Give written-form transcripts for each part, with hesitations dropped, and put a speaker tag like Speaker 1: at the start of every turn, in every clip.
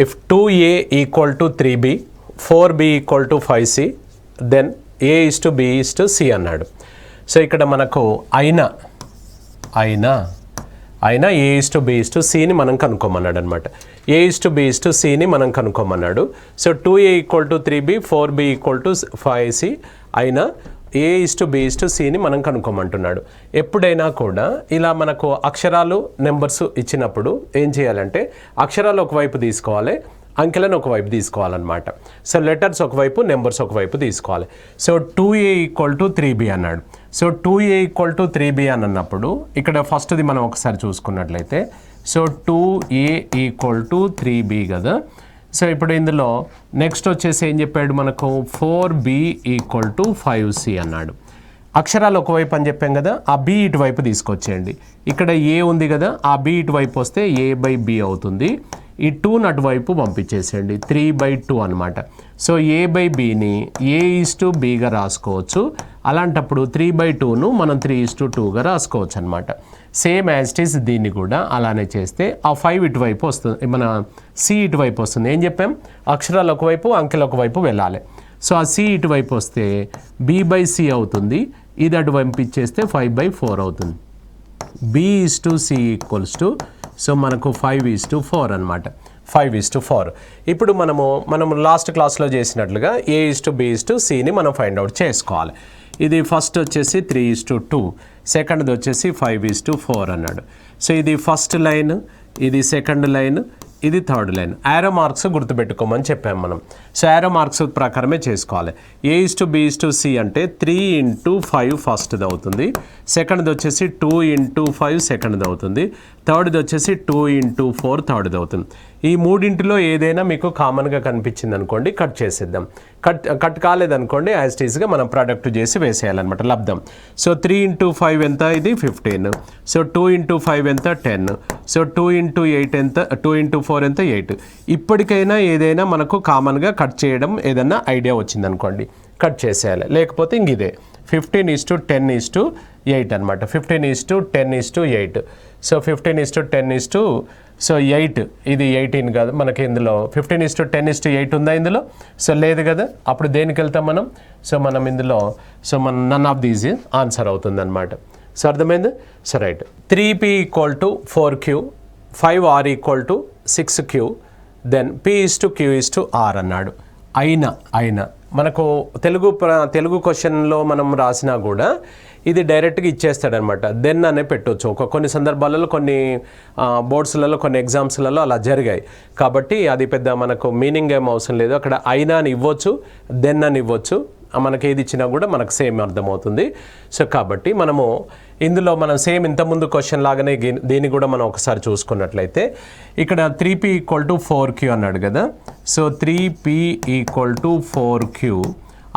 Speaker 1: If 2a equal to 3b 4b equal to 5c then a is to b is to c అన్నాడు. So ఇక్కడ మనకు అయినా a is to b is to cని మనం కనుక్కోమన్నాడు అనమాట. a is to b is to cని మనం కనుక్కోమన్నాడు. So 2a equal to 3b 4b equal to 5c అయినా a is to b is to cని మనం కనుక్కోమంటున్నాడు. ఎప్పుడైనా కూడా ఇలా మనకు అక్షరాలు నెంబర్స్ ఇచ్చినప్పుడు ఏం చేయాలంటే అక్షరాలు ఒకవైపు తీసుకోవాలి, అంకెలను ఒకవైపు తీసుకోవాలన్నమాట. సో లెటర్స్ ఒకవైపు, నెంబర్స్ ఒకవైపు తీసుకోవాలి. So 2a equal to 3b అన్నాడు. So 2a equal to 3b అని అన్నప్పుడు ఇక్కడ ఫస్ట్ది మనం ఒకసారి చూసుకున్నట్లయితే so 2a equal to 3b కదా. సో ఇప్పుడు ఇందులో నెక్స్ట్ వచ్చేసి ఏం చెప్పాడు మనకు 4b ఈక్వల్ టు 5c అన్నాడు. అక్షరాలు ఒకవైపు అని చెప్పాం కదా, ఆ b ఇటువైపు తీసుకొచ్చేయండి. ఇక్కడ a ఉంది కదా, ఆ b ఇటువైపు వస్తే a/b అవుతుంది. ఈ 2 అటువైపు పంపించేసేయండి, 3/2 అనమాట. సో a/bని a/bగా రాసుకోవచ్చు. అలాంటప్పుడు 3/2ను మనం 3:2గా రాసుకోవచ్చు అనమాట. సేమ్ యాజ్ ఇట్ ఈస్ దీన్ని కూడా అలానే చేస్తే ఆ 5 ఇటువైపు వస్తుంది, మన c ఇటువైపు వస్తుంది. ఏం చెప్పాం, అక్షరాలు ఒకవైపు అంకెలు ఒకవైపు వెళ్ళాలి. సో ఆ c ఇటువైపు వస్తే b/c అవుతుంది, ఇది అటు పంపించేస్తే 5/4 అవుతుంది. b/c ఈక్వల్స్ టు సో మనకు 5:4 అనమాట. 5:4. ఇప్పుడు మనము లాస్ట్ క్లాస్లో చేసినట్లుగా a/b/cని మనం ఫైండ్ అవుట్ చేసుకోవాలి. ఇది ఫస్ట్ వచ్చేసి 3:2, సెకండ్ది వచ్చేసి 5:4 అన్నాడు. సో ఇది ఫస్ట్ లైన్, ఇది సెకండ్ లైన్, ఇది థర్డ్ లైన్. యారో మార్క్స్ గుర్తుపెట్టుకోమని చెప్పాము మనం. సో యారో మార్క్స్ ప్రకారమే చేసుకోవాలి. a/b/c అంటే 3:5 ఫస్ట్ది అవుతుంది, సెకండ్ది వచ్చేసి 2:5 సెకండ్ది అవుతుంది, థర్డ్ది వచ్చేసి 2:4 థర్డ్ది అవుతుంది. ఈ మూడింటిలో ఏదైనా మీకు కామన్గా కనిపించింది అనుకోండి, కట్ చేసేద్దాం. కట్ కాలేదనుకోండి యాజ్ ఇట్ ఈస్గా మనం ప్రొడక్ట్ చేసి వేసేయాలన్నమాట, లబ్ధం. సో 3:5 ఎంత, ఇది 15. సో 2:5 ఎంత, 10. సో 2:8 ఎంత, 2:4 ఎంత, 8. ఇప్పటికైనా ఏదైనా మనకు కామన్గా కట్ చేయడం ఏదైనా ఐడియా వచ్చిందనుకోండి, కట్ చేసేయాలి. లేకపోతే ఇంక ఇదే 15:10:8 అనమాట. 15:10:8. సో 15:10 సో 8, ఇది 18 కాదు మనకి ఇందులో. 15:10:8 ఉందా ఇందులో? సో లేదు కదా, అప్పుడు దేనికి వెళ్తాం మనం? సో మనం ఇందులో సో మన నన్ ఆఫ్ దీస్ ఆన్సర్ అవుతుంది అనమాట. సో అర్థమైంది? So right. 3p equal to 4q 5r equal to 6q then p/q/r అన్నాడు. అయినా మనకు తెలుగు క్వశ్చన్లో మనం రాసినా కూడా ఇది డైరెక్ట్గా ఇచ్చేస్తాడనమాట. దెన్ అనే పెట్టవచ్చు. కొన్ని సందర్భాలలో కొన్ని బోర్డ్స్లలో కొన్ని ఎగ్జామ్స్లలో అలా జరిగాయి. కాబట్టి అది పెద్ద మనకు మీనింగ్ ఏం అవసరం లేదు. అక్కడ అయినా అని ఇవ్వచ్చు, దెన్ అని ఇవ్వచ్చు. మనకి ఏది ఇచ్చినా కూడా మనకు సేమ్ అర్థమవుతుంది. సో కాబట్టి మనము ఇందులో మనం సేమ్ ఇంతకుముందు క్వశ్చన్ లాగానే దీన్ని కూడా మనం ఒకసారి చూసుకున్నట్లయితే ఇక్కడ 3p ఈక్వల్ టు 4q అన్నాడు కదా. So 3p equal to 4q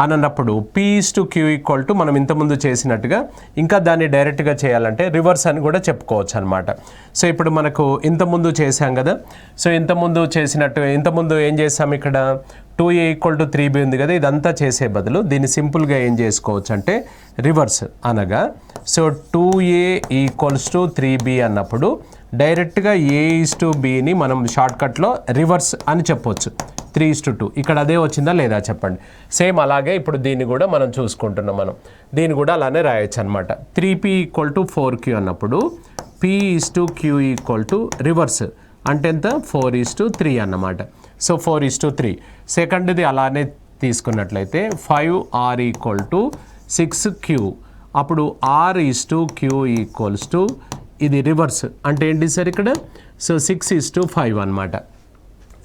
Speaker 1: అని అన్నప్పుడు p/q ఈక్వల్ టు మనం ఇంతకుముందు చేసినట్టుగా ఇంకా దాన్ని డైరెక్ట్గా చేయాలంటే రివర్స్ అని కూడా చెప్పుకోవచ్చు అనమాట. సో ఇప్పుడు మనకు ఇంతకుముందు చేసాం కదా. సో ఇంతకుముందు ఏం చేసాం, ఇక్కడ 2a ఈక్వల్ టు 3b ఉంది కదా. ఇదంతా చేసే బదులు దీన్ని సింపుల్గా ఏం చేసుకోవచ్చు అంటే రివర్స్ అనగా so 2a equals to 3b అన్నప్పుడు డైరెక్ట్గా a/bని మనం షార్ట్కట్లో రివర్స్ అని చెప్పొచ్చు. 3:2 ఇక్కడ అదే వచ్చిందా లేదా చెప్పండి. సేమ్ అలాగే ఇప్పుడు దీన్ని కూడా మనం చూసుకుంటున్నాం. మనం దీన్ని కూడా అలానే రాయొచ్చు అనమాట. 3p ఈక్వల్ టు 4q అన్నప్పుడు p/q ఈక్వల్ టు రివర్స్ అంటే ఎంత, 4:3 అన్నమాట. సో 4:3. సెకండ్ది అలానే తీసుకున్నట్లయితే 5r ఈక్వల్ టు 6q అప్పుడు r/q ఈక్వల్స్ టు ఇది రివర్స్ అంటే ఏంటి సార్ ఇక్కడ? సో 6:5 అనమాట.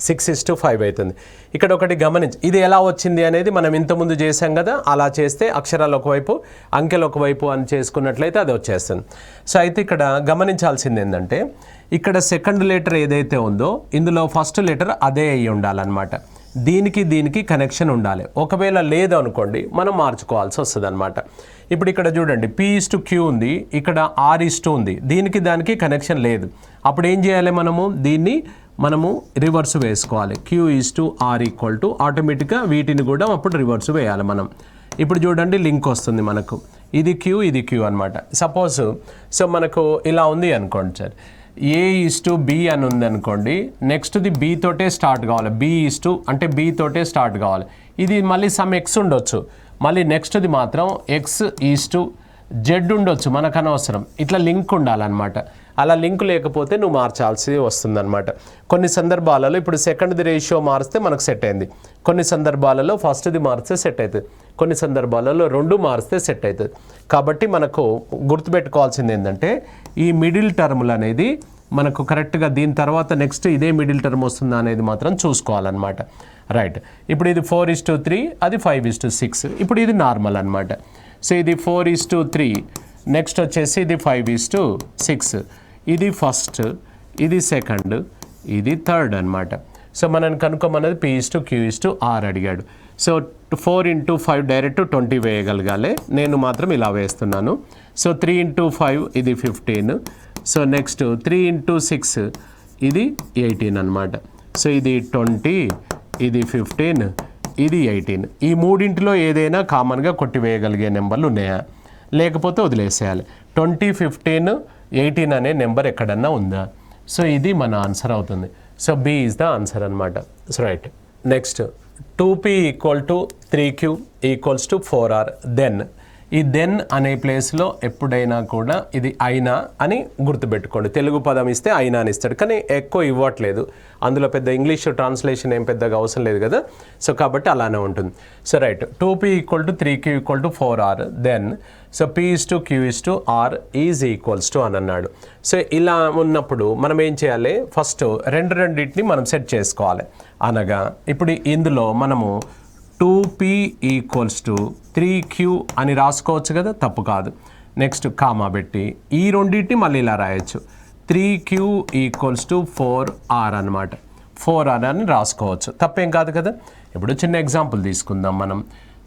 Speaker 1: 6:5 అవుతుంది. ఇక్కడ ఒకటి గమనించి ఇది ఎలా వచ్చింది అనేది మనం ఇంతకుముందు చేసాం కదా. అలా చేస్తే అక్షరాలు ఒకవైపు అంకెలు ఒకవైపు అని చేసుకున్నట్లయితే అది వచ్చేస్తుంది. సో అయితే ఇక్కడ గమనించాల్సింది ఏంటంటే ఇక్కడ సెకండ్ లెటర్ ఏదైతే ఉందో ఇందులో ఫస్ట్ లెటర్ అదే అయ్యి ఉండాలన్నమాట. దీనికి కనెక్షన్ ఉండాలి. ఒకవేళ లేదు అనుకోండి మనం మార్చుకోవాల్సి వస్తుంది అనమాట. ఇప్పుడు ఇక్కడ చూడండి p/q ఉంది, ఇక్కడ r/2 ఉంది. దానికి కనెక్షన్ లేదు. అప్పుడు ఏం చేయాలి, మనము రివర్స్ వేసుకోవాలి. q/r ఈక్వల్ టు ఆటోమేటిక్గా వీటిని కూడా అప్పుడు రివర్స్ వేయాలి మనం. ఇప్పుడు చూడండి లింక్ వస్తుంది మనకు. ఇది q అనమాట. సపోజ్ సో మనకు ఇలా ఉంది అనుకోండి సార్. A:B అని ఉంది అనుకోండి, నెక్స్ట్ది B తోటే స్టార్ట్ కావాలి. అంటే B తోటే స్టార్ట్ కావాలి. ఇది మళ్ళీ సమ్ X ఉండొచ్చు, మళ్ళీ నెక్స్ట్ది మాత్రం X:Z ఉండొచ్చు, మనకు అనవసరం. ఇట్లా లింక్ ఉండాలన్నమాట. అలా లింక్ లేకపోతే నువ్వు మార్చాల్సి వస్తుందన్నమాట. కొన్ని సందర్భాలలో ఇప్పుడు సెకండ్ది రేషియో మారిస్తే మనకు సెట్ అయింది, కొన్ని సందర్భాలలో ఫస్ట్ది మారిస్తే సెట్ అవుతుంది, కొన్ని సందర్భాలలో రెండు మారిస్తే సెట్ అవుతుంది. కాబట్టి మనకు గుర్తుపెట్టుకోవాల్సింది ఏంటంటే ఈ మిడిల్ టర్ములు అనేది మనకు కరెక్ట్గా దీని తర్వాత నెక్స్ట్ ఇదే మిడిల్ టర్మ్ వస్తుందా అనేది మాత్రం చూసుకోవాలన్నమాట. రైట్, ఇప్పుడు ఇది 4:3, అది 5:6. ఇప్పుడు ఇది నార్మల్ అనమాట. సో ఇది 4:3, నెక్స్ట్ వచ్చేసి ఇది 5:6. ఇది ఫస్ట్, ఇది సెకండ్, ఇది థర్డ్ అనమాట. సో మనం కనుక్కోమన్నది P:Q:R అడిగాడు. సో 4 × 5 డైరెక్ట్ 20 వేయగలగాలి, నేను మాత్రం ఇలా వేస్తున్నాను. సో 3 × 5 ఇది 15. సో నెక్స్ట్ 3 × 6 ఇది 18 అనమాట. సో ఇది 20, ఇది 15, ఇది 18. ఈ మూడింటిలో ఏదైనా కామన్గా కొట్టివేయగలిగే నెంబర్లు ఉన్నాయా, లేకపోతే వదిలేసేయాలి. 20, 15, 18 అనే నెంబర్ ఎక్కడన్నా ఉందా? సో ఇది మన ఆన్సర్ అవుతుంది. So B is the answer అనమాట. So right, next 2P = 3Q = 4R. Then ఈ దెన్ అనే ప్లేస్లో ఎప్పుడైనా కూడా ఇది అయినా అని గుర్తుపెట్టుకోండి. తెలుగు పదం ఇస్తే అయినా అని ఇస్తాడు, కానీ ఎక్కువ ఇవ్వట్లేదు. అందులో పెద్ద ఇంగ్లీష్ ట్రాన్స్లేషన్ ఏం పెద్దగా అవసరం లేదు కదా. సో కాబట్టి అలానే ఉంటుంది. So right, 2P = 3Q = 4R. Then so P:/Q:R is equals to అని అన్నాడు. సో ఇలా ఉన్నప్పుడు మనం ఏం చేయాలి, ఫస్ట్ రెండింటిని మనం సెట్ చేసుకోవాలి. అనగా ఇప్పుడు ఇందులో మనము 2P = 3Q అని రాసుకోవచ్చు కదా, తప్పు కాదు. నెక్స్ట్ కామా పెట్టి ఈ రెండింటిని మళ్ళీ ఇలా రాయొచ్చు, 3Q = 4R అనమాట. 4R అని రాసుకోవచ్చు, తప్పేం కాదు కదా. ఇప్పుడు చిన్న ఎగ్జాంపుల్ తీసుకుందాం మనం.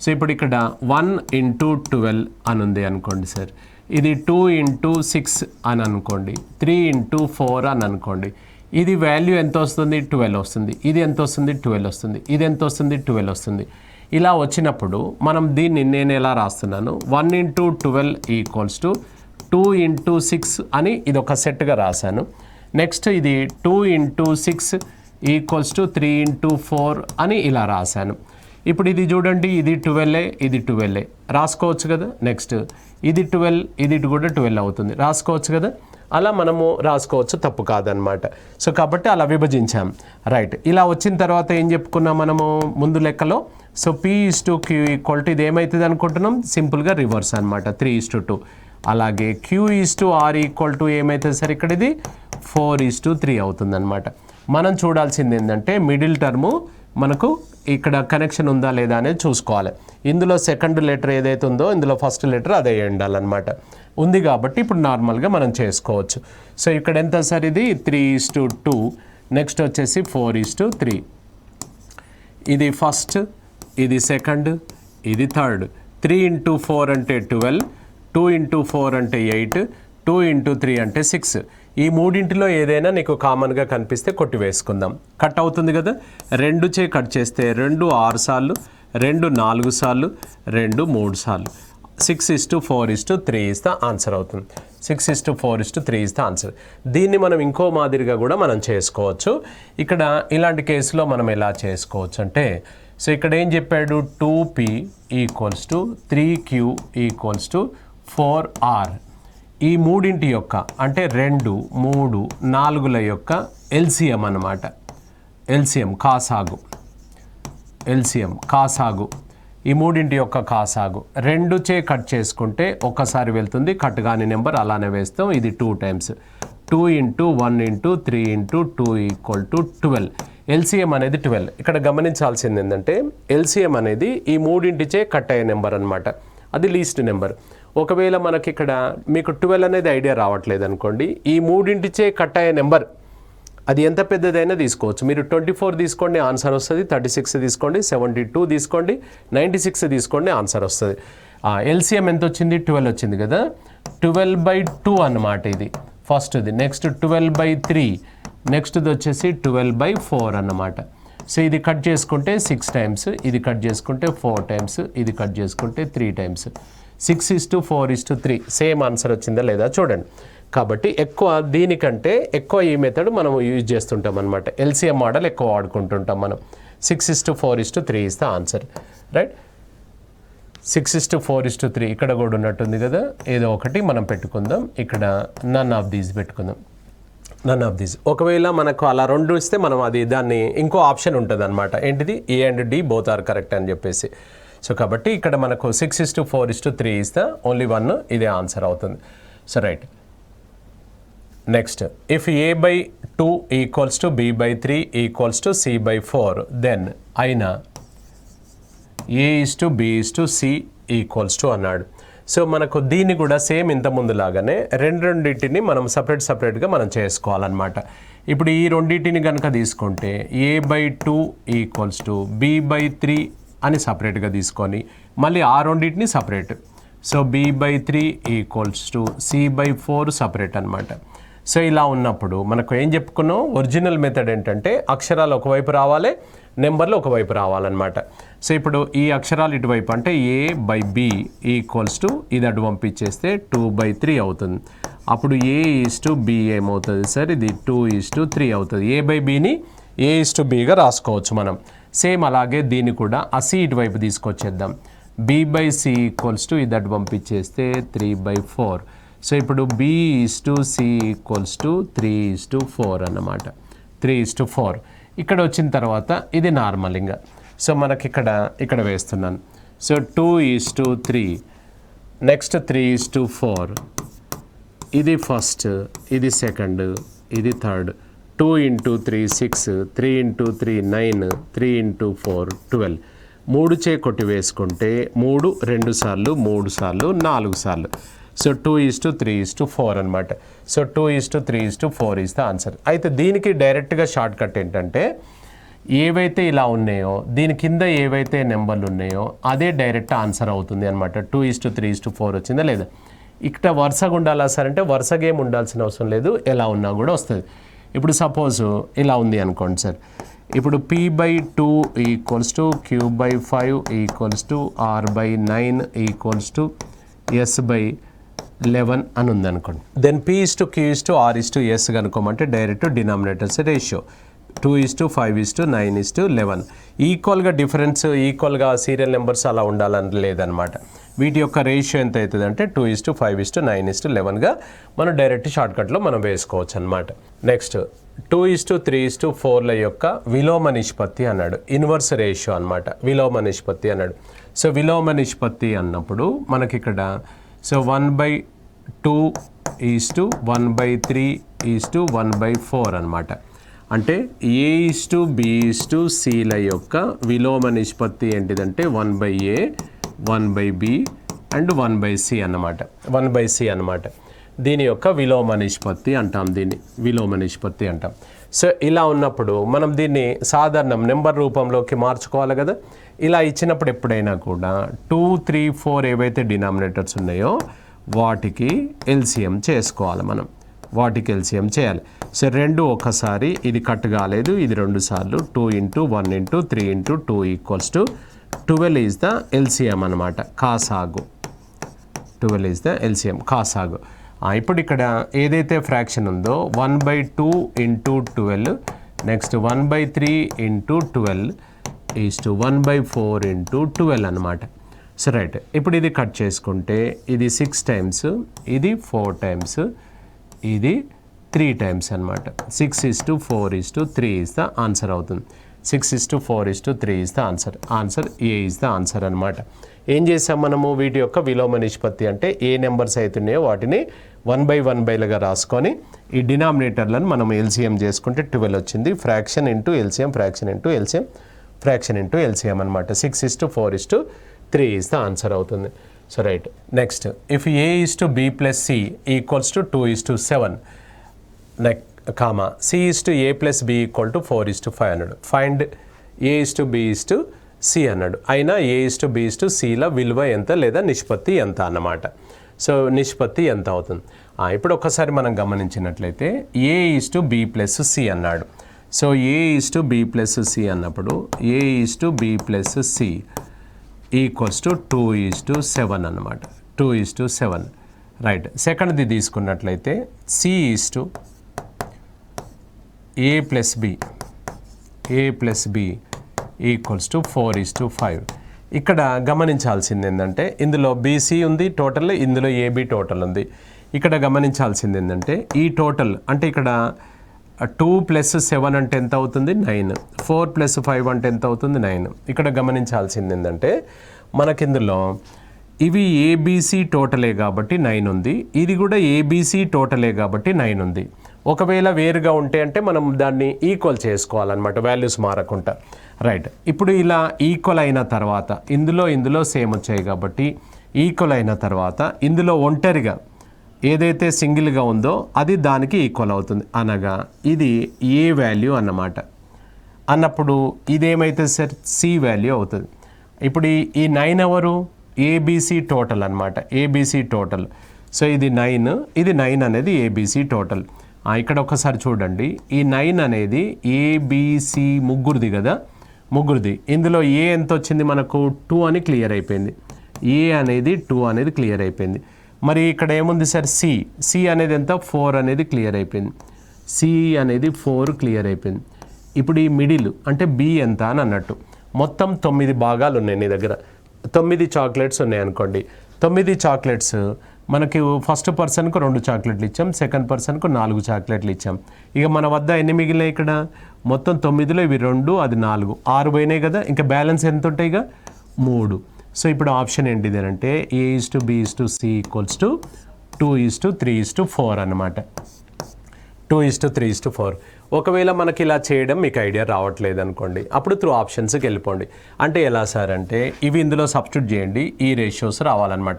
Speaker 1: సో ఇప్పుడు ఇక్కడ 1 × 12 అని ఉంది అనుకోండి సార్, ఇది 2 × 6 అని అనుకోండి, 3 × 4 అని అనుకోండి. ఇది వాల్యూ ఎంత వస్తుంది, 12 వస్తుంది. ఇది ఎంత వస్తుంది, 12 వస్తుంది. ఇది ఎంత వస్తుంది, 12 వస్తుంది. ఇలా వచ్చినప్పుడు మనం దీన్ని నేను ఎలా రాస్తున్నాను, 1 × 12 = 2 × 6 అని ఇది ఒక సెట్గా రాశాను. నెక్స్ట్ ఇది 2 × 6 = 3 × 4 అని ఇలా రాశాను. ఇప్పుడు ఇది చూడండి, ఇది 12, ఇది 12 రాసుకోవచ్చు కదా. నెక్స్ట్ ఇది 12, ఇది కూడా 12 అవుతుంది, రాసుకోవచ్చు కదా. అలా మనము రాసుకోవచ్చు, తప్పు కాదనమాట. సో కాబట్టి అలా విభజించాం. రైట్, ఇలా వచ్చిన తర్వాత ఏం చెప్పుకున్నాం మనము ముందు లెక్కలో. సో P:/Q = ఇది ఏమవుతుంది అనుకుంటున్నాం, సింపుల్గా రివర్స్ అనమాట, 3:2. అలాగే Q:/R = ఏమవుతుంది సార్, ఇక్కడ ఇది 4:3 అవుతుంది అనమాట. మనం చూడాల్సింది ఏంటంటే మిడిల్ టర్ము మనకు ఇక్కడ కనెక్షన్ ఉందా లేదా అనేది చూసుకోవాలి. ఇందులో సెకండ్ లెటర్ ఏదైతే ఉందో ఇందులో ఫస్ట్ లెటర్ అదే ఉండాలన్నమాట. ఉంది కాబట్టి ఇప్పుడు నార్మల్గా మనం చేసుకోవచ్చు. సో ఇక్కడ ఎంత సార్, ఇది 3:2. నెక్స్ట్ వచ్చేసి 4:3. ఇది ఫస్ట్, ఇది సెకండ్, ఇది థర్డ్. 3 × 4 అంటే 12, 2 × 4 అంటే 8, 2 × 3 అంటే 6. ఈ మూడింటిలో ఏదైనా నీకు కామన్గా కనిపిస్తే కొట్టి వేసుకుందాం. కట్ అవుతుంది కదా, 2 చే కట్ చేస్తే 2 6 సార్లు, 2 4 సార్లు, 2 3 సార్లు. 6:4:3 ఇస్ ద ఆన్సర్ అవుతుంది. 6:4:3 ఇస్ ద ఆన్సర్. దీన్ని మనం ఇంకో మాదిరిగా కూడా మనం చేసుకోవచ్చు. ఇక్కడ ఇలాంటి కేసులో మనం ఎలా చేసుకోవచ్చు అంటే, సో ఇక్కడ ఏం చెప్పాడు, 2P = 3Q = 4R. ఈ మూడింటి యొక్క అంటే 2, 3, 4ల యొక్క ఎల్సిఎం అన్నమాట. ఎల్సిఎం కాసాగు ఈ మూడింటి యొక్క కాసాగు 2 చే కట్ చేసుకుంటే ఒక్కసారి వెళ్తుంది, కట్ కాని నెంబర్ అలానే వేస్తాం. ఇది 2 టైమ్స్, 2 × 1 × 3 × 2 = 12. ఎల్సిఎం అనేది 12. ఇక్కడ గమనించాల్సింది ఏంటంటే ఎల్సిఎం అనేది ఈ మూడింటిచే కట్ అయ్యే నెంబర్ అనమాట, అది లీస్ట్ నెంబర్. ఒకవేళ మనకి ఇక్కడ మీకు 12 అనేది ఐడియా రావట్లేదు అనుకోండి, ఈ మూడింటిచే కట్ అయ్యే నెంబర్ అది ఎంత పెద్దదైనా తీసుకోవచ్చు. మీరు 24 తీసుకోండి, ఆన్సర్ వస్తుంది. 36 తీసుకోండి, 72 తీసుకోండి, 96 తీసుకోండి, ఆన్సర్ వస్తుంది. ఎల్సిఎం ఎంత వచ్చింది, 12 వచ్చింది కదా. 12/2 అన్నమాట ఇది ఫస్ట్ది. నెక్స్ట్ 12/3, నెక్స్ట్ది వచ్చేసి 12/4 అన్నమాట. సో ఇది కట్ చేసుకుంటే 6 టైమ్స్, ఇది కట్ చేసుకుంటే 4 టైమ్స్, ఇది కట్ చేసుకుంటే 3 టైమ్స్. 6:4:3 సేమ్ ఆన్సర్ వచ్చిందా లేదా చూడండి. కాబట్టి ఎక్కువ దీనికంటే ఎక్కువ ఈ మెథడ్ మనం యూజ్ చేస్తుంటాం అనమాట. ఎల్సిఎం మోడల్ ఎక్కువ వాడుకుంటుంటాం మనం. 6:4:3 ఇస్ ద ఆన్సర్, రైట్. 6:4:3 ఇక్కడ కూడా ఉన్నట్టుంది కదా, ఏదో ఒకటి మనం పెట్టుకుందాం. ఇక్కడ నన్ ఆఫ్ దీస్ పెట్టుకుందాం, నన్ ఆఫ్ దీస్. ఒకవేళ మనకు అలా 2 ఇస్తే మనం దాన్ని ఇంకో ఆప్షన్ ఉంటుంది అనమాట. ఏంటిది? A and D both are correct అని చెప్పేసి. సో కాబట్టి ఇక్కడ మనకు 6:4:3 ఇస్ ద ఓన్లీ 1, ఇదే ఆన్సర్ అవుతుంది. So right. Next, if a/2 equals to b/3 equals to c/4 then అయినా a:b:c ఈక్వల్స్ టు అన్నాడు. సో మనకు దీన్ని కూడా సేమ్ ఇంత ముందులాగానే రెండింటిని మనం సపరేట్గా మనం చేసుకోవాలన్నమాట. ఇప్పుడు ఈ రెండింటిని కనుక తీసుకుంటే a/2 ఈక్వల్స్ టు b/3 అని సపరేట్గా తీసుకొని మళ్ళీ ఆ రెండింటిని separate. So b/3 equals to c/4 separate అనమాట. సో ఇలా ఉన్నప్పుడు మనకు ఏం చెప్పుకున్నాం, ఒరిజినల్ మెథడ్ ఏంటంటే అక్షరాలు ఒకవైపు రావాలి, నెంబర్లు ఒకవైపు రావాలన్నమాట. సో ఇప్పుడు ఈ అక్షరాలు ఇటువైపు అంటే a/b ఈక్వల్స్ టు ఇది అటు పంపించేస్తే 2/3 అవుతుంది. అప్పుడు a:b ఏమవుతుంది సార్, ఇది 2:3 అవుతుంది. a/bని a:b రాసుకోవచ్చు మనం. సేమ్ అలాగే దీన్ని కూడా ఆ c ఇటువైపు తీసుకొచ్చేద్దాం. b/c ఈక్వల్స్ టు ఇది అటు పంపించేస్తే 3/4. సో ఇప్పుడు b:c ఈక్వల్స్ టు 3:4 అన్నమాట. 3:4 ఇక్కడ వచ్చిన తర్వాత ఇది నార్మల్ ఇంకా. సో మనకి ఇక్కడ వేస్తున్నాను. సో 2:3, నెక్స్ట్ 3:4, ఇది ఫస్ట్, ఇది సెకండ్, ఇది థర్డ్. 2 × 3 6, 3 × 3 9, 3 × 4 12. 3 చే కొట్టి వేసుకుంటే 3 2 సార్లు, 3 సార్లు, 4 సార్లు. సో 2:3:4 అనమాట. So 2:3:4 is the answer. అయితే దీనికి డైరెక్ట్గా షార్ట్ కట్ ఏంటంటే ఏవైతే ఇలా ఉన్నాయో దీని కింద ఏవైతే నెంబర్లు ఉన్నాయో అదే డైరెక్ట్ ఆన్సర్ అవుతుంది అనమాట. 2:3:4 వచ్చిందా లేదా? ఇక్కడ వరుసగా ఉండాలా సార్ అంటే వరుసగా ఏమి ఉండాల్సిన అవసరం లేదు, ఎలా ఉన్నా కూడా వస్తుంది. ఇప్పుడు సపోజ్ ఇలా ఉంది అనుకోండి సార్. ఇప్పుడు p/2 equals to q/5 equals to r/9 equals to s/11 అని ఉంది అనుకోండి. దెన్ p:/q:/r:/s కనుక్కోమంటే డైరెక్ట్ డినామినేటర్స్ రేషియో 2:5:9:11. ఈక్వల్గా డిఫరెన్స్, ఈక్వల్గా సీరియల్ నెంబర్స్ అలా ఉండాలని లేదనమాట. వీటి యొక్క రేషియో ఎంత అవుతుంది అంటే 2:5:9:11గా మనం డైరెక్ట్ షార్ట్కట్లో మనం వేసుకోవచ్చు అనమాట. నెక్స్ట్ 2:3:4ల యొక్క విలోమ నిష్పత్తి అన్నాడు. ఇన్వర్స్ రేషియో అనమాట, విలోమ నిష్పత్తి అన్నాడు. సో విలోమ నిష్పత్తి అన్నప్పుడు మనకి ఇక్కడ సో 1/2:1/3:1/4 అనమాట. అంటే a:b:c యొక్క విలోమ నిష్పత్తి ఏంటిదంటే 1/a 1/b అండ్ 1/c అన్నమాట. 1/c అన్నమాట. దీని యొక్క విలోమ నిష్పత్తి అంటాం, దీన్ని విలోమ నిష్పత్తి అంటాం. సో ఇలా ఉన్నప్పుడు మనం దీన్ని సాధారణం నెంబర్ రూపంలోకి మార్చుకోవాలి కదా. ఇలా ఇచ్చినప్పుడు ఎప్పుడైనా కూడా 2, 3, 4 ఏవైతే డినామినేటర్స్ ఉన్నాయో వాటికి ఎల్సిఎం చేసుకోవాలి మనం, వాటికి ఎల్సిఎం చేయాలి. సో 2 ఒకసారి, ఇది కట్ కాలేదు, ఇది 2 సార్లు. 2 × 1 × 3 × 2 equals to 12 is the LCM అనమాట. కాసాగు 12 ఈజ్ ద ఎల్సిఎం, కాసాగు. ఇప్పుడు ఇక్కడ ఏదైతే ఫ్రాక్షన్ ఉందో 1/2 × 12, నెక్స్ట్ 1/3 × 12 ఈజ్ టు 1/4 × 12 అనమాట. So right. ఇప్పుడు ఇది కట్ చేసుకుంటే ఇది 6 టైమ్స్, ఇది 4 టైమ్స్, ఇది 3 టైమ్స్ అనమాట. 6:4:3 ఈజ్ ద ఆన్సర్ అవుతుంది. 6:4:3 is the answer. Answer A is the answer అనమాట. ఏం చేసాం మనము, వీటి యొక్క విలోమ నిష్పత్తి అంటే ఏ నెంబర్స్ అవుతున్నాయో వాటిని 1/1/లుగా రాసుకొని ఈ డినామినేటర్లను మనం ఎల్సిఎం చేసుకుంటే 12 వచ్చింది. Fraction into LCM, fraction into LCM, fraction into LCM అనమాట. 6:4:3 ఈజ్ ద ఆన్సర్ అవుతుంది. So right. Next, if a:b+c equals to 2:7 comma c:a+b = 4:5 అన్నాడు. ఫైండ్ a:b:c అన్నాడు. అయినా a:b:cల విలువ ఎంత లేదా నిష్పత్తి ఎంత అన్నమాట. సో నిష్పత్తి ఎంత అవుతుంది. ఇప్పుడు ఒకసారి మనం గమనించినట్లయితే a:b+c అన్నాడు. సో a:b+c అన్నప్పుడు a:b+c ఈక్వల్స్ టు 2:7 అన్నమాట. 2:7 రైట్. సెకండ్ది తీసుకున్నట్లయితే C/A + B = 4:5. ఇక్కడ గమనించాల్సింది ఏంటంటే ఇందులో BC ఉంది టోటల్, ఇందులో AB టోటల్ ఉంది. ఇక్కడ గమనించాల్సింది ఏంటంటే ఈ టోటల్ అంటే ఇక్కడ 2 + 7 అంటే ఎంత అవుతుంది 9, 4 + 5 అంటే ఎంత అవుతుంది 9. ఇక్కడ గమనించాల్సింది ఏంటంటే మనకి ఇందులో ఇవి ABC టోటలే కాబట్టి 9 ఉంది, ఇది కూడా ABC టోటలే కాబట్టి 9 ఉంది. ఒకవేళ వేరుగా ఉంటే అంటే మనం దాన్ని ఈక్వల్ చేసుకోవాలన్నమాట, వాల్యూస్ మారకుండా. రైట్. ఇప్పుడు ఇలా ఈక్వల్ అయిన తర్వాత ఇందులో సేమ్ వచ్చాయి కాబట్టి ఈక్వల్ అయిన తర్వాత ఇందులో ఒంటరిగా ఏదైతే సింగిల్గా ఉందో అది దానికి ఈక్వల్ అవుతుంది, అనగా ఇది ఏ వాల్యూ అన్నమాట. అన్నప్పుడు ఇదేమైతే సార్ C వాల్యూ అవుతుంది. ఇప్పుడు ఈ 9 ఎవరు ABC టోటల్ అనమాట, ABC టోటల్. సో ఇది 9, ఇది 9 అనేది ABC టోటల్. ఇక్కడ ఒకసారి చూడండి, ఈ 9 అనేది ABC ముగ్గురిది కదా, ముగ్గురిది. ఇందులో ఏ ఎంత వచ్చింది మనకు 2 అని క్లియర్ అయిపోయింది, ఏ అనేది 2 అనేది క్లియర్ అయిపోయింది. మరి ఇక్కడ ఏముంది సార్ C అనేది ఎంత 4 అనేది క్లియర్ అయిపోయింది, C అనేది 4 క్లియర్ అయిపోయింది. ఇప్పుడు ఈ మిడిల్ అంటే B ఎంత అని అన్నట్టు. మొత్తం 9 భాగాలు ఉన్నాయి నీ దగ్గర, 9 చాక్లెట్స్ ఉన్నాయి అనుకోండి. 9 చాక్లెట్స్ మనకి ఫస్ట్ పర్సన్కు 2 చాక్లెట్లు ఇచ్చాం, సెకండ్ పర్సన్కు 4 చాక్లెట్లు ఇచ్చాం. ఇక మన వద్ద ఎన్ని మిగిలినాయి ఇక్కడ, మొత్తం 9లో ఇవి 2 అది 4, 6 పోయినాయి కదా. ఇంకా బ్యాలెన్స్ ఎంత ఉంటాయి ఇక 3. సో ఇప్పుడు ఆప్షన్ ఏంటిది అంటే A/B/C = 2:3:4 అన్నమాట, 2:3:4. ఒకవేళ మనకి ఇలా చేయడం మీకు ఐడియా రావట్లేదు అనుకోండి, అప్పుడు త్రూ ఆప్షన్స్కి వెళ్ళిపోండి. అంటే ఎలా సార్ అంటే ఇవి ఇందులో సబ్స్టిట్యూట్ చేయండి, ఈ రేషియోస్ రావాలన్నమాట.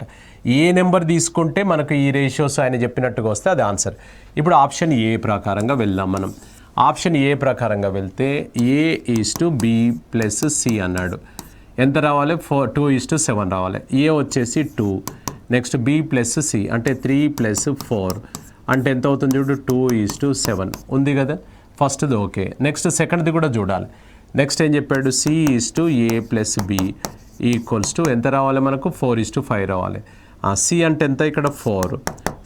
Speaker 1: ఏ నెంబర్ తీసుకుంటే మనకు ఈ రేషియోస్ ఆయన చెప్పినట్టుగా వస్తే అది ఆన్సర్. ఇప్పుడు ఆప్షన్ ఏ ప్రకారంగా వెళ్దాం మనం. ఆప్షన్ ఏ ప్రకారంగా వెళ్తే A/B + C అన్నాడు. ఎంత రావాలి 2:7 రావాలి. ఏ వచ్చేసి 2, నెక్స్ట్ B + C అంటే 3 + 4 అంటే ఎంత అవుతుంది చూడు 2:7 ఉంది కదా. ఫస్ట్ది ఓకే, నెక్స్ట్ సెకండ్ది కూడా చూడాలి. నెక్స్ట్ ఏం చెప్పాడు C/A + B = ఎంత రావాలి మనకు 4:5 రావాలి. C అంటే ఎంత ఇక్కడ 4,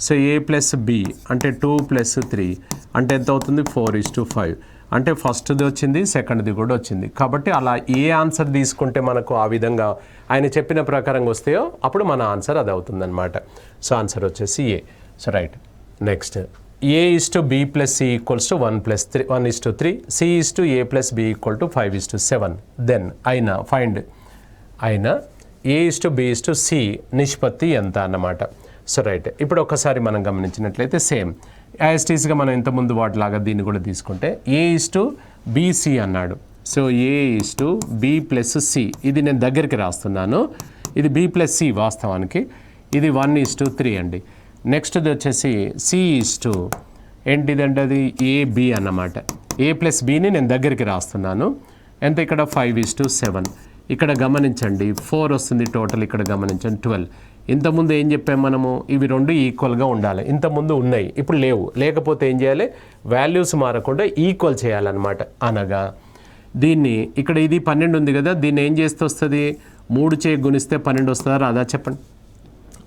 Speaker 1: సో A + B అంటే 2 + 3 అంటే ఎంత అవుతుంది 4:5 అంటే ఫస్ట్ది వచ్చింది, సెకండ్ది కూడా వచ్చింది. కాబట్టి అలా ఏ ఆన్సర్ తీసుకుంటే మనకు ఆ విధంగా ఆయన చెప్పిన ప్రకారంగా వస్తాయో అప్పుడు మన ఆన్సర్ అది అవుతుంది అనమాట. సో ఆన్సర్ వచ్చేసి A. So right. Next A/B + C = 1:3, C/A + B = 5:7. Then అయినా A/B/C నిష్పత్తి ఎంత అన్నమాట. So right. ఇప్పుడు ఒకసారి మనం గమనించినట్లయితే సేమ్ యాస్టీస్గా మనం ఇంతకుముందు వాటిలాగా దీన్ని కూడా తీసుకుంటే A/BC అన్నాడు. సో A/B + C ఇది నేను దగ్గరికి రాస్తున్నాను, ఇది B + C వాస్తవానికి ఇది 1:3 అండి. నెక్స్ట్ది వచ్చేసి ఏంటిదంటే అది AB అన్నమాట. A + Bని నేను దగ్గరికి రాస్తున్నాను, ఎంత ఇక్కడ 5:7. ఇక్కడ గమనించండి 4 వస్తుంది టోటల్, ఇక్కడ గమనించండి 12. ఇంతకుముందు ఏం చెప్పాము మనము, ఇవి 2 ఈక్వల్గా ఉండాలి. ఇంతకుముందు ఉన్నాయి, ఇప్పుడు లేవు. లేకపోతే ఏం చేయాలి, వాల్యూస్ మారకుండా ఈక్వల్ చేయాలన్నమాట. అనగా దీన్ని ఇక్కడ ఇది 12 ఉంది కదా, దీన్ని ఏం చేస్తే వస్తుంది 3 చే గుణిస్తే 12 వస్తుందా రాదా చెప్పండి,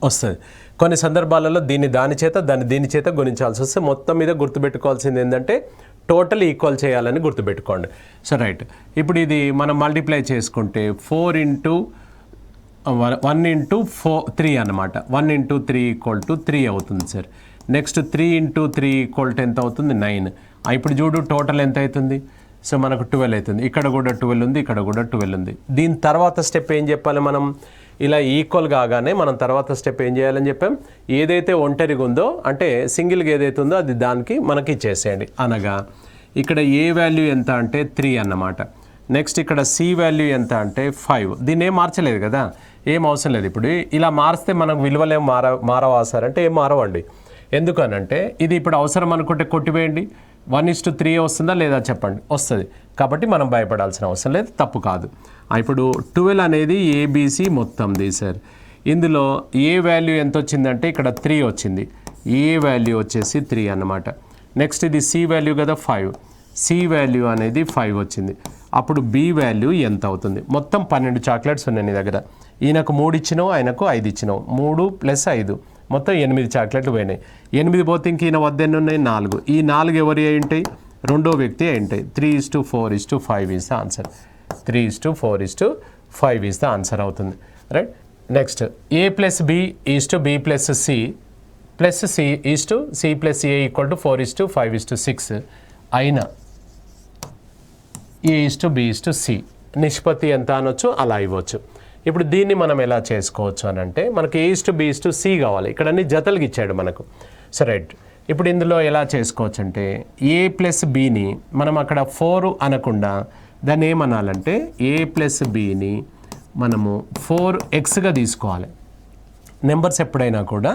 Speaker 1: వస్తుంది. కొన్ని సందర్భాలలో దాని చేత గుణించాల్సి వస్తే మొత్తం మీద గుర్తుపెట్టుకోవాల్సింది ఏంటంటే టోటల్ ఈక్వల్ చేయాలని గుర్తుపెట్టుకోండి. So right. ఇప్పుడు ఇది మనం మల్టిప్లై చేసుకుంటే 1 × 3 అన్నమాట. 1 × 3 = 3 అవుతుంది సార్. నెక్స్ట్ 3 × 3 = ఎంత అవుతుంది 9. ఇప్పుడు చూడు టోటల్ ఎంత అవుతుంది, సో మనకు 12 అవుతుంది. ఇక్కడ కూడా 12 ఉంది, ఇక్కడ కూడా 12 ఉంది. దీని తర్వాత స్టెప్ ఏం చెప్పాలి మనం, ఇలా ఈక్వల్ కాగానే మనం తర్వాత స్టెప్ ఏం చేయాలని చెప్పాం, ఏదైతే ఒంటరిగా ఉందో అంటే సింగిల్గా ఏదైతే ఉందో అది దానికి మనకి ఇచ్చేసేయండి. అనగా ఇక్కడ ఏ వాల్యూ ఎంత అంటే 3 అన్నమాట. నెక్స్ట్ ఇక్కడ C వాల్యూ ఎంత అంటే 5. దీన్ని ఏం మార్చలేదు కదా, ఏం అవసరం లేదు. ఇప్పుడు ఇలా మారిస్తే మనకు విలువలు ఏం మారవా సార్ అంటే ఏం మారవండి. ఎందుకనంటే ఇది ఇప్పుడు అవసరం అనుకుంటే కొట్టివేయండి, 1:3 వస్తుందా లేదా చెప్పండి, వస్తుంది. కాబట్టి మనం భయపడాల్సిన అవసరం లేదు, తప్పు కాదు. ఇప్పుడు 12 అనేది ABC మొత్తంది సార్. ఇందులో ఏ వాల్యూ ఎంత వచ్చిందంటే ఇక్కడ 3 వచ్చింది, ఏ వాల్యూ వచ్చేసి 3 అన్నమాట. నెక్స్ట్ ఇది C వాల్యూ కదా 5, C వాల్యూ అనేది 5 వచ్చింది. అప్పుడు B వాల్యూ ఎంత అవుతుంది, మొత్తం 12 చాక్లెట్స్ ఉన్నాయి నీ దగ్గర. ఈయనకు 3 ఇచ్చినావు, ఆయనకు 5 ఇచ్చినావు, 3 + 5 మొత్తం 8 చాక్లెట్లు పోయినాయి. 8 పోతే ఇంక ఈయన వద్ద ఎన్ని ఉన్నాయి? 4. ఈ 4 ఎవరి అయి ఉంటాయి? రెండో వ్యక్తి అయి ఉంటాయి. 3:4:5 is the answer. 3:4:5 is the answer అవుతుంది. Right. Next A + B = B + C + C C + A = 4:5:6 అయినా A = B = C నిష్పత్తి ఎంత అనొచ్చు, అలా ఇవ్వచ్చు. ఇప్పుడు దీన్ని మనం ఎలా చేసుకోవచ్చు అని అంటే మనకి A = B = C కావాలి. ఇక్కడ అన్ని జతలుగా ఇచ్చాడు మనకు. So right. ఇప్పుడు ఇందులో ఎలా చేసుకోవచ్చు అంటే A + Bని మనం అక్కడ 4 అనకుండా దాన్ని ఏమనాలంటే A + Bని మనము 4xగా తీసుకోవాలి. నెంబర్స్ ఎప్పుడైనా కూడా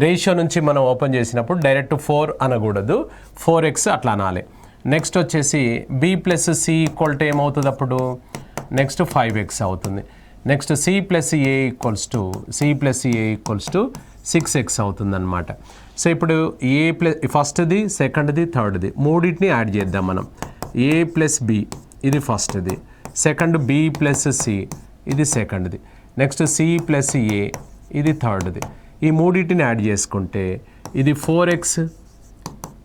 Speaker 1: రేషియో నుంచి మనం ఓపెన్ చేసినప్పుడు డైరెక్ట్ 4 అనకూడదు, 4x అట్లా అనాలి. నెక్స్ట్ వచ్చేసి B + C = ఏమవుతుంది అప్పుడు? నెక్స్ట్ 5x అవుతుంది. నెక్స్ట్ C + A = 6x అవుతుంది అనమాట. సో ఇప్పుడు ఫస్ట్ది, సెకండ్ది, థర్డ్ది మూడింటిని యాడ్ చేద్దాం మనం. A + B ఇది ఫస్ట్ది, సెకండ్ B + C ఇది సెకండ్ది, నెక్స్ట్ C + A ఇది థర్డ్ది. ఈ మూడింటిని యాడ్ చేసుకుంటే ఇది 4x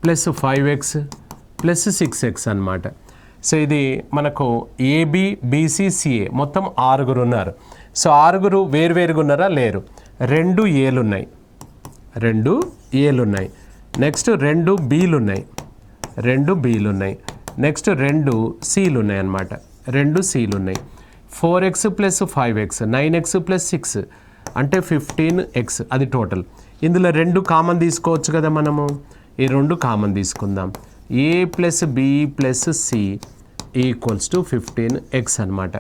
Speaker 1: + 5x + 6x అనమాట. సో ఇది మనకు AB BC CA మొత్తం 6 ఉన్నారు. సో 6 వేరువేరుగా ఉన్నారా? లేరు. 2 Aలు ఉన్నాయి, 2 Aలు ఉన్నాయి. నెక్స్ట్ 2 Bలు ఉన్నాయి, 2 Bలు ఉన్నాయి. నెక్స్ట్ 2 Cలు ఉన్నాయి అన్నమాట, 2 Cలు ఉన్నాయి. 4x + 5x 9x + 6 అంటే 15x అది టోటల్. ఇందులో 2 కామన్ తీసుకోవచ్చు కదా మనము. ఈ 2 కామన్ తీసుకుందాం. A + B + C = 15x అనమాట.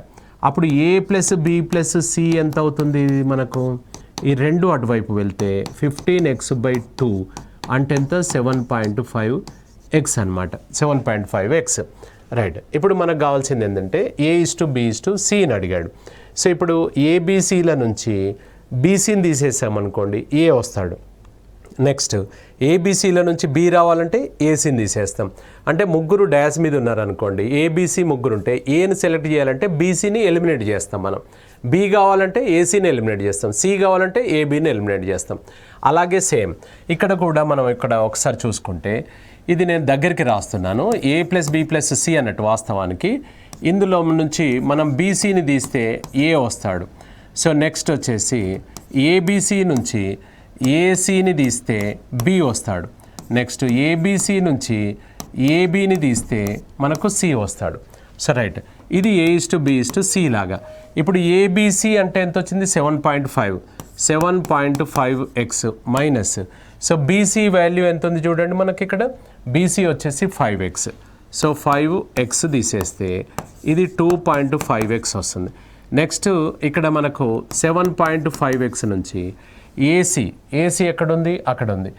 Speaker 1: అప్పుడు A + B + C ఎంత అవుతుంది మనకు? ఈ 2 అటువైపు వెళ్తే 15x/2 అంటే ఎంత? 7.5x అనమాట. 7.5x. రైట్. ఇప్పుడు మనకు కావాల్సింది ఏంటంటే A = B = C అని అడిగాడు. సో ఇప్పుడు ABCల నుంచి BCని తీసేసామనుకోండి A వస్తాడు. నెక్స్ట్ ABCల నుంచి B రావాలంటే ACని తీసేస్తాం. అంటే ముగ్గురు డాష్ మీద ఉన్నారనుకోండి, ABC ముగ్గురు ఉంటే Aని సెలెక్ట్ చేయాలంటే BCని ఎలిమినేట్ చేస్తాం మనం. B కావాలంటే ACని ఎలిమినేట్ చేస్తాం, C కావాలంటే ABని ఎలిమినేట్ చేస్తాం. అలాగే సేమ్ ఇక్కడ కూడా మనం ఇక్కడ ఒకసారి చూసుకుంటే ఇది నేను దగ్గరికి రాస్తున్నాను. A + B + C అన్నట్టు వాస్తవానికి ఇందులో నుంచి మనం BCని తీస్తే A వస్తాడు. సో నెక్స్ట్ వచ్చేసి ABC నుంచి ACని తీస్తే B వస్తాడు. నెక్స్ట్ ABC నుంచి ABని తీస్తే మనకు C వస్తాడు. So right. ఇది A = B = C లాగా. ఇప్పుడు ABC అంటే ఎంత వచ్చింది? 7.5. 7.5x minus. So BC value ఎంత ఉంది చూడండి మనకి ఇక్కడ. BC వచ్చేసి 5x. సో 5x తీసేస్తే ఇది 2.5x వస్తుంది. నెక్స్ట్ ఇక్కడ మనకు 7.5x నుంచి AC ఎక్కడుంది? అక్కడ ఉంది.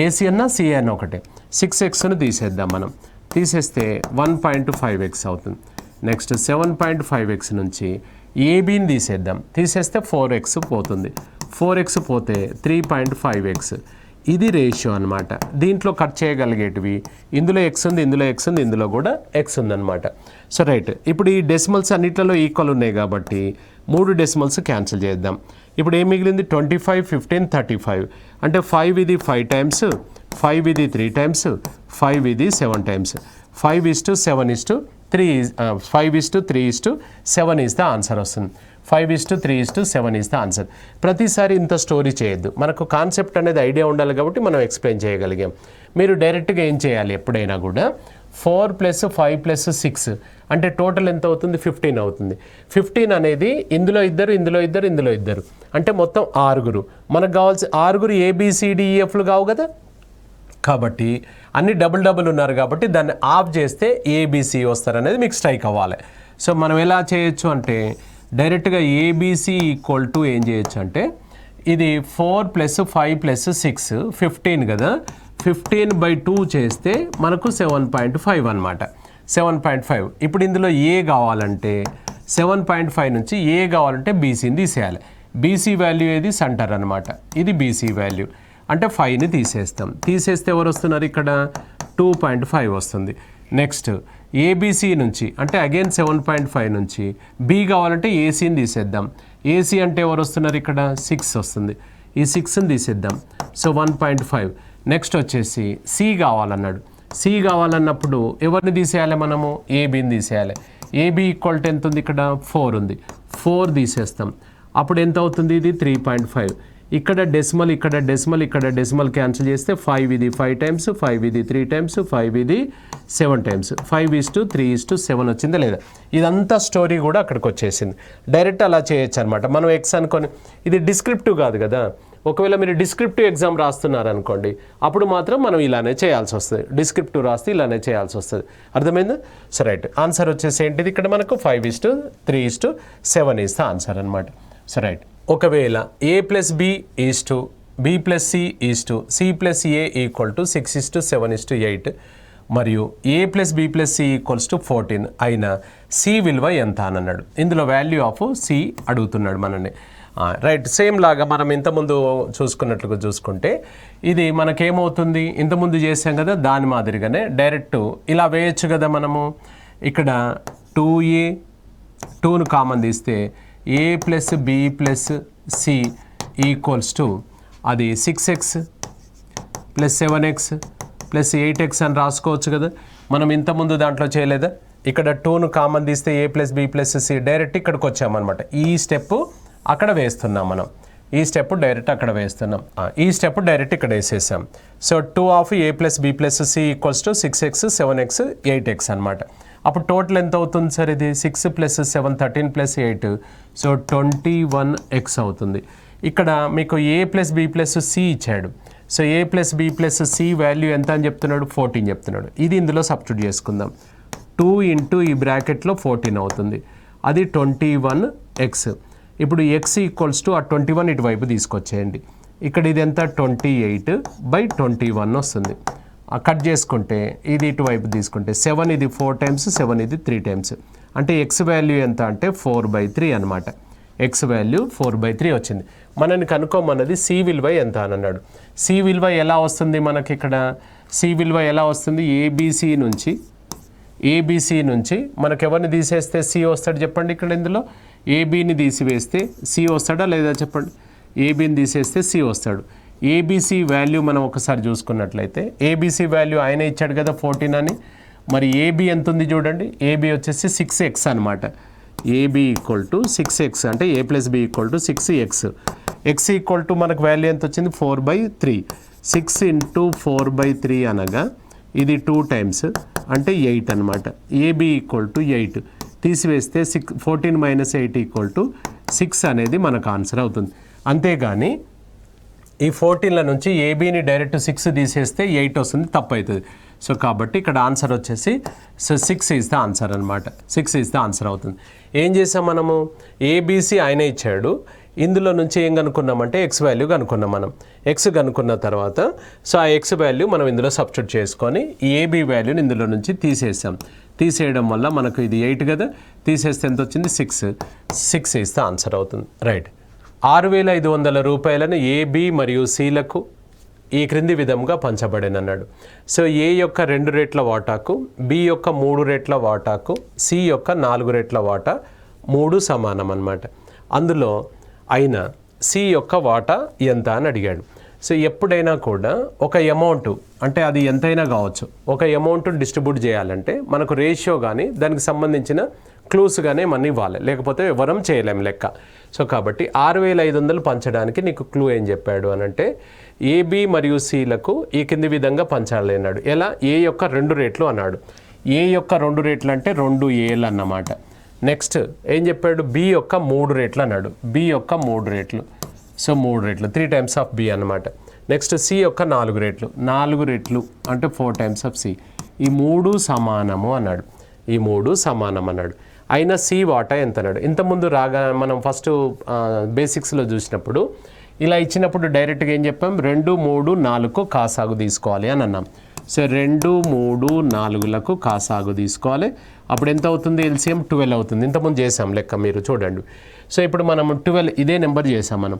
Speaker 1: AC అన్నా C అన్న ఒకటే. 6xను తీసేద్దాం మనం. తీసేస్తే 1.5x అవుతుంది. నెక్స్ట్ 7.5x నుంచి ABని తీసేద్దాం. తీసేస్తే 4x పోతుంది. 4x పోతే 3.5x. ఇది రేషియో అనమాట. దీంట్లో కట్ చేయగలిగేటివి ఇందులో x ఉంది, ఇందులో x ఉంది, ఇందులో కూడా x ఉందన్నమాట. So right. ఇప్పుడు ఈ డెసిమల్స్ అన్నిట్లలో ఈక్వల్ ఉన్నాయి కాబట్టి 3 డెసిమల్స్ క్యాన్సిల్ చేద్దాం. ఇప్పుడు ఏం మిగిలింది? 25, 15, 35 అంటే 5 ఇది 5 టైమ్స్, 5 ఇది 3 టైమ్స్, 5 ఇది 7 టైమ్స్. 5:7:3 5:3:7 ఈజ్ ద ఆన్సర్ వస్తుంది. 5:3:7 ఈజ్ ద ఆన్సర్. ప్రతిసారి ఇంత స్టోరీ చేయొద్దు. మనకు కాన్సెప్ట్ అనేది ఐడియా ఉండాలి కాబట్టి మనం ఎక్స్ప్లెయిన్ చేయగలిగాం. మీరు డైరెక్ట్గా ఏం చేయాలి ఎప్పుడైనా కూడా 4 + 5 + 6 అంటే టోటల్ ఎంత అవుతుంది? 15 అవుతుంది. 15 అనేది ఇందులో ఇద్దరు, ఇందులో ఇద్దరు, ఇందులో ఇద్దరు అంటే మొత్తం 6. మనకు కావాల్సి 6 ABCDEFలు కావు కదా. కాబట్టి అన్ని డబుల్ ఉన్నారు కాబట్టి దాన్ని ఆఫ్ చేస్తే ABC వస్తారనేది మీకు స్ట్రైక్ అవ్వాలి. సో మనం ఎలా చేయొచ్చు అంటే డైరెక్ట్గా ABC = ఏం చేయొచ్చు అంటే ఇది 4 + 5 + 6 15 కదా. 15/2 చేస్తే మనకు 7.5 అనమాట. 7.5. ఇప్పుడు ఇందులో A కావాలంటే 7.5 నుంచి A కావాలంటే BCని తీసేయాలి. BC వాల్యూ ఏది? సెంటర్ అనమాట. ఇది BC వాల్యూ అంటే 5ని తీసేస్తాం. తీసేస్తే ఎవరు వస్తున్నారు ఇక్కడ? 2.5 వస్తుంది. నెక్స్ట్ ABC నుంచి అంటే అగైన్ 7.5 నుంచి B కావాలంటే ACని తీసేద్దాం. AC అంటే ఎవరు వస్తున్నారు ఇక్కడ? 6 వస్తుంది. ఈ 6ని తీసేద్దాం. సో 1.5. నెక్స్ట్ వచ్చేసి సి కావాలన్నాడు. సి కావాలన్నప్పుడు ఎవరిని తీసేయాలి మనము? ఏబిని తీసేయాలి. ఏబి ఈక్వల్ టు ఎంత ఉంది ఇక్కడ? 4 ఉంది. 4 తీసేస్తాం. అప్పుడు ఎంత అవుతుంది? ఇది 3.5. ఇక్కడ డెసిమల్, ఇక్కడ డెసిమల్, ఇక్కడ డెసిమల్ క్యాన్సిల్ చేస్తే 5 ఇది 5 టైమ్స్, 5 ఇది 3 టైమ్స్, 5 ఇది 7 టైమ్స్. 5:3:7 వచ్చిందా లేదా? ఇదంతా స్టోరీ కూడా అక్కడికి వచ్చేసింది. డైరెక్ట్ అలా చేయొచ్చు అనమాట. మనం ఎక్స్ అనుకొని, ఇది డిస్క్రిప్టివ్ కాదు కదా. ఒకవేళ మీరు డిస్క్రిప్టివ్ ఎగ్జామ్ రాస్తున్నారనుకోండి, అప్పుడు మాత్రం మనం ఇలానే చేయాల్సి వస్తుంది. డిస్క్రిప్టివ్ రాస్తే ఇలానే చేయాల్సి వస్తుంది. అర్థమైందా? సో రైట్, ఆన్సర్ వచ్చేసి ఏంటిది ఇక్కడ మనకు 5:3:7 ఇస్ ద ఆన్సర్ అనమాట. సో రైట్, ఒకవేళ A + B B + C C + A = 6:7:8 మరియు A + B + C = 14 అయినా C విలువ ఎంత అని అన్నాడు. ఇందులో వాల్యూ ఆఫ్ C అడుగుతున్నాడు మనల్ని. రైట్, సేమ్ లాగా మనం ఇంతకుముందు చూసుకున్నట్లుగా చూసుకుంటే ఇది మనకేమవుతుంది? ఇంతకుముందు చేసాం కదా, దాని మాదిరిగానే డైరెక్ట్ ఇలా వేయచ్చు కదా మనము. ఇక్కడ 2A 2ను కామన్ తీస్తే A + B + C = అది 6x + 7x + 8x అని రాసుకోవచ్చు కదా. మనం ఇంతకుముందు దాంట్లో చేయలేదా? ఇక్కడ 2ను కామన్ తీస్తే A + B + C డైరెక్ట్ ఇక్కడికి వచ్చామన్నమాట. ఈ స్టెప్ అక్కడ వేస్తున్నాం మనం. ఈ స్టెప్ డైరెక్ట్ అక్కడ వేస్తున్నాం. ఈ స్టెప్ డైరెక్ట్ ఇక్కడ వేసేసాం. So 2 of A + B + C = 6x 7x 8x అనమాట. అప్పుడు టోటల్ ఎంత అవుతుంది సార్? ఇది 6 + 7 13 + 8, సో 21x అవుతుంది. ఇక్కడ మీకు A + B + C ఇచ్చాడు. So A + B + C value ఎంత అని చెప్తున్నాడు? 14 చెప్తున్నాడు. ఇది ఇందులో సబ్స్టిట్యూట్ చేసుకుందాం. 2 ఇంటూ ఈ బ్రాకెట్లో 14 అవుతుంది. అది 21x. ఇప్పుడు x = ఆ 21 ఇటువైపు తీసుకొచ్చేయండి. ఇక్కడ ఇది ఎంత? 28/21 వస్తుంది. కట్ చేసుకుంటే ఇది ఇటువైపు తీసుకుంటే 7 ఇది 4 టైమ్స్, 7 ఇది 3 టైమ్స్. అంటే x వాల్యూ ఎంత అంటే 4/3 అనమాట. x వాల్యూ 4/3 వచ్చింది. మనని కనుక్కోమన్నది C విలువ ఎంత అని అన్నాడు. C విలువ ఎలా వస్తుంది మనకి ఇక్కడ? C విలువ ఎలా వస్తుంది? ఏబిసి నుంచి మనకు ఎవరిని తీసేస్తే C వస్తాడు చెప్పండి. ఇక్కడ ఇందులో ఏబిని తీసివేస్తే C వస్తాడా లేదా చెప్పండి? ఏబిని తీసేస్తే C వస్తాడు. ఏబిసి వాల్యూ మనం ఒకసారి చూసుకున్నట్లయితే ఏబిసి వాల్యూ ఆయన ఇచ్చాడు కదా 14 అని. మరి ఏబి ఎంత ఉంది చూడండి. ఏబి వచ్చేసి 6x అనమాట. ఏబి = 6x అంటే A + B = 6x. x = మనకు వాల్యూ ఎంత వచ్చింది? 4/3. 6 × 4/3 అనగా ఇది 2 టైమ్స్ అంటే 8 అనమాట. ఏబి = 8 తీసివేస్తే 14 - 8 = 6 అనేది మనకు ఆన్సర్ అవుతుంది. అంతేగాని ఈ 14ల నుంచి ఏబిని డైరెక్ట్ 6 తీసేస్తే 8 వస్తుంది, తప్పు అవుతుంది. సో కాబట్టి ఇక్కడ ఆన్సర్ వచ్చేసి 6 ఈజ్ ద ఆన్సర్ అనమాట. 6 ఈజ్ ద ఆన్సర్ అవుతుంది. ఏం చేసాం మనము? ఏబిసి ఆయన ఇచ్చాడు. ఇందులో నుంచి ఏం కనుక్కున్నామంటే ఎక్స్ వాల్యూ కనుక్కున్నాం మనం. ఎక్స్ కనుక్కున్న తర్వాత సో ఆ ఎక్స్ వాల్యూ మనం ఇందులో సబ్స్టిట్యూట్ చేసుకొని ఏబి వాల్యూని ఇందులో నుంచి తీసేసాం. తీసేయడం వల్ల మనకు ఇది 8 కదా, తీసేస్తే ఎంత వచ్చింది? 6 ఈజ్ ద ఆన్సర్ అవుతుంది. రైట్, 6,500 రూపాయలను ఏబి మరియు సిలకు ఈ క్రింది విధంగా పంచబడినన్నాడు. సో ఏ యొక్క 2 రెట్ల వాటాకు, బి యొక్క 3 రెట్ల వాటాకు, సి యొక్క 4 రెట్ల వాటా 3 సమానం అన్నమాట. అందులో అయినా సి యొక్క వాటా ఎంత అని అడిగాడు. సో ఎప్పుడైనా కూడా ఒక అమౌంట్ అంటే అది ఎంతైనా కావచ్చు, ఒక అమౌంట్ డిస్ట్రిబ్యూట్ చేయాలంటే మనకు రేషియో కానీ దానికి సంబంధించిన క్లూస్ కానీ మనం ఇవ్వాలి, లేకపోతే వివరం చేయలేం లెక్క. సో కాబట్టి 6,500 పంచడానికి నీకు క్లూ ఏం చెప్పాడు అని అంటే ఏబి మరియు సిలకు ఈ కింది విధంగా పంచాలి అన్నాడు. ఎలా? ఏ యొక్క 2 రేట్లు అన్నాడు. ఏ యొక్క 2 రేట్లు అంటే 2 ఏలు అన్నమాట. నెక్స్ట్ ఏం చెప్పాడు? బి యొక్క 3 రేట్లు అన్నాడు. బి యొక్క 3 రేట్లు, సో 3 రేట్లు 3 టైమ్స్ ఆఫ్ బి అన్నమాట. నెక్స్ట్ సి యొక్క 4 రేట్లు, 4 రేట్లు అంటే 4 టైమ్స్ ఆఫ్ సి. ఈ 3 సమానము అన్నాడు. ఈ 3 సమానం అన్నాడు. అయినా సి వాటా ఎంత అన్నాడు. ఇంతకుముందు రాగా మనం ఫస్ట్ బేసిక్స్లో చూసినప్పుడు ఇలా ఇచ్చినప్పుడు డైరెక్ట్గా ఏం చెప్పాం? 2, 3, 4కు కాసాగు తీసుకోవాలి అని అన్నాం. సో 2, 3, 4లకు కాసాగు తీసుకోవాలి. అప్పుడు ఎంత అవుతుంది? ఎల్సిఎం 12 అవుతుంది. ఇంతకుముందు చేసాం లెక్క, మీరు చూడండి. సో ఇప్పుడు మనం 12 ఇదే నెంబర్ చేసాం మనం.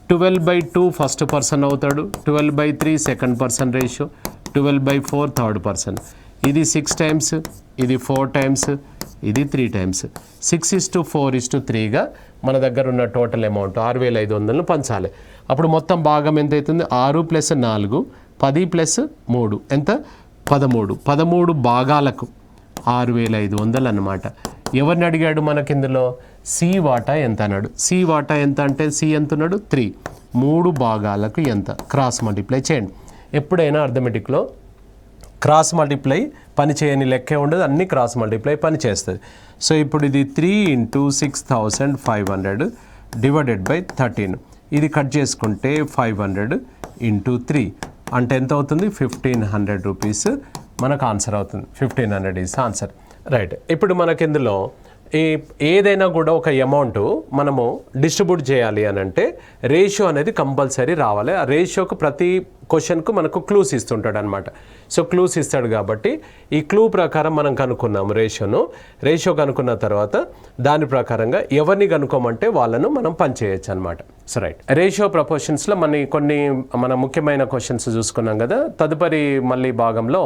Speaker 1: 12/2 ఫస్ట్ పర్సన్ అవుతాడు, 12/3 second person ratio, 12/4 third person. ఇది 6 టైమ్స్, ఇది 4 టైమ్స్, ఇది 3 టైమ్స్ 6:4:3గా మన దగ్గర ఉన్న టోటల్ అమౌంట్ 6,500ను పంచాలి. అప్పుడు మొత్తం భాగం ఎంత అవుతుంది? 6 + 4 10 + 3 ఎంత? 13 భాగాలకు 6,500 అన్నమాట. ఎవరిని అడిగాడు మనకి ఇందులో? సి వాటా ఎంత అన్నాడు. సి వాటా ఎంత అంటే సి ఎంత ఉన్నాడు? 3. 3 భాగాలకు ఎంత? క్రాస్ మల్టిప్లై చేయండి. ఎప్పుడైనా అర్థమెటిక్లో క్రాస్ మల్టిప్లై పని చేయని లెక్కే ఉండదు, అన్ని క్రాస్ మల్టిప్లై పని చేస్తుంది. సో ఇప్పుడు ఇది 3 × 6,500 / 13. ఇది కట్ చేసుకుంటే 500 × 3 అంటే ఎంత అవుతుంది? 1,500 రూపీస్ మనకు ఆన్సర్ అవుతుంది. 1,500 ఈజ్ ఆన్సర్. రైట్. ఇప్పుడు మనకి ఇందులో ఏదైనా కూడా ఒక అమౌంట్ మనము డిస్ట్రిబ్యూట్ చేయాలి అని అంటే రేషియో అనేది కంపల్సరీ రావాలి. ఆ రేషియోకు ప్రతి క్వశ్చన్కు మనకు క్లూస్ ఇస్తుంటాడు అనమాట. సో క్లూస్ ఇస్తాడు కాబట్టి ఈ క్లూ ప్రకారం మనం కనుక్కున్నాము రేషియో కనుక్కున్న తర్వాత దాని ప్రకారంగా ఎవరిని కనుక్కోమంటే వాళ్ళను మనం పని చేయొచ్చు అనమాట. So right. రేషియో ప్రపోర్షన్స్లో మన ముఖ్యమైన క్వశ్చన్స్ చూసుకున్నాం కదా. తదుపరి మళ్ళీ భాగంలో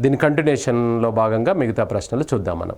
Speaker 1: దీని కంటిన్యూషన్లో భాగంగా మిగతా ప్రశ్నలు చూద్దాం మనం.